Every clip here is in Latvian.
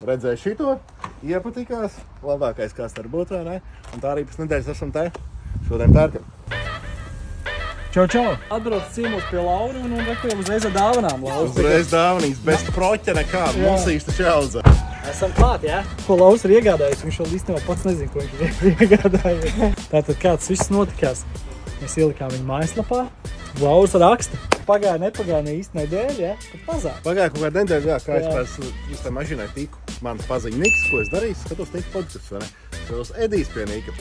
redzēju šito, iepatikās, labākais kā starp būt, vai ne? Un tā arī pēc nedēļas esam te, šodien pērkam. Čau, čau! Atbrauc ciemos pie Laura un rekliem uzreiz ar dāvanām. Uzreiz dāvanīs, bez proķa nekāda, mums īsti čauza. Esam klāt, jā? Ko Lauris ir iegādājies, viņš vēl īstenībā pats nezina, ko viņš ir iegādājies. Tātad kāds viss notikās. Mēs ielikām viņu mājaslapā. Lauris raksta. Pagāja, nepagāja ne īsti nedēļa, jā? Pat mazāk. Pagāja kaut kāda nedēļa, jā, kā es pēc tā mašīnai tiku. Mans paziņa Niks, ko es darīju, skatos Nika podcasts, vai ne? Skatos Edijs pie Nika.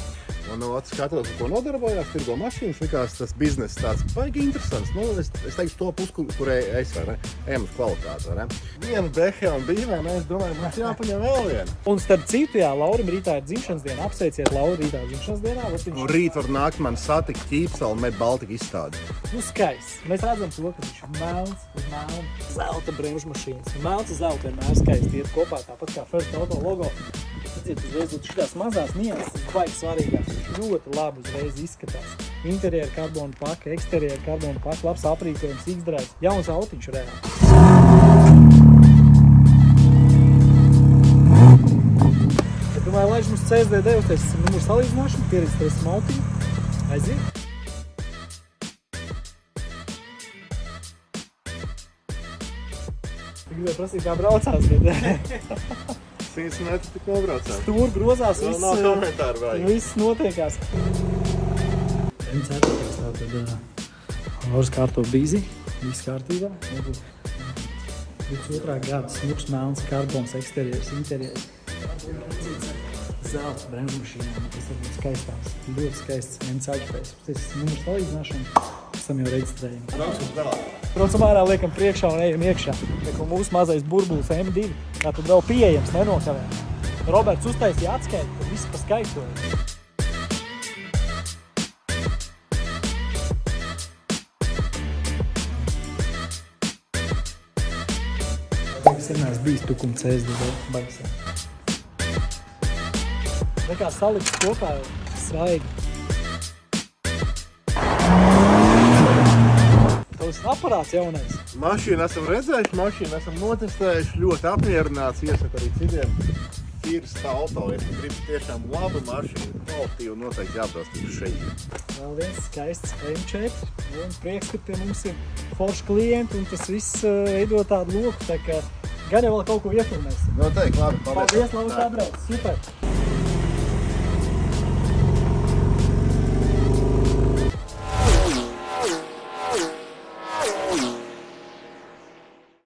Un skatos, ko nodarbojās, tirgo mašīnas, likās tas bizness tāds baigi interesants. Nu, es teikšu to pusi, kurai es, vai ne? Ejam uz kvalitāti, vai ne? Viena behē un bija, vai ne? Es domāju, mums jāpaņem vēl viena. Un starp citu, jā, Laurim rītā ir dzimšanas diena. Apsveiciet Lauru rītā dzimšanas dienā. Un rīt var nākt man satikt Ķīpsalu Med Baltika izstādi. Nu, skaists. Mēs redzam to, ka viņš ir melns uz melnu. Zelta bremžu mašīnas. Melns uz zelta vienmēr skaisti iet kopā, tāpat kā First Auto logo. Redziet, uzreiz šitās mazās nianses, baigi svarīgās. Viņš ļoti labi uzreiz izskatās. Interjera karbona paka, eksterjera karbona paka, labs aprīkojums, X-drive. Jauns autiņš reāli. Es domāju, laiž mums CSD uztaisīsim numuru salīdzināšanu, pieredzēsim autiņu. Aiziet. Gribēju prasīt, kā braucās, bet... 100 metri tik nobraucās. Stūri grozās, viss notiekās. M4, tātad Lauris kārto bīzi, viss kārtībā. 22. gada smuks, melns, karbons, eksterieris, interieris. Zelta bremžu mašīnām, tas ir skaistās. Ļoti skaists M4. Tas ir numurs salīdzināšana. Esam jau reģistrējumi. Braucam vēl. Braucam ārā, liekam priekšā un ejam iekšā. Liekam mūsu mazais burbulis M2. Tātad vēl pieejams, nenokavē. Roberts uztaisīja atskaiti, tad viss pa skaistoju. Es vienmēr bijis tukuma CSD, baigsiem. Nekā saliks kopā, svaigi. Tavs aparāts jaunais. Mašīnu esam redzējuši, mašīnu esam notestējuši, ļoti apmierināts, iesaku arī citiem. First Auto, ja tu gribi tiešām labu mašīnu, kvalitīvu noteikti jābrauc uz šeit. Vēl viens skaists M4, un prieks, ka pie mums ir forši klienti, un tas viss veido tādu loku, tā kā gan jau vēl kaut ko iefilmēsim. Noteikti, labi, Paldies, Lauris, atbrauc, super!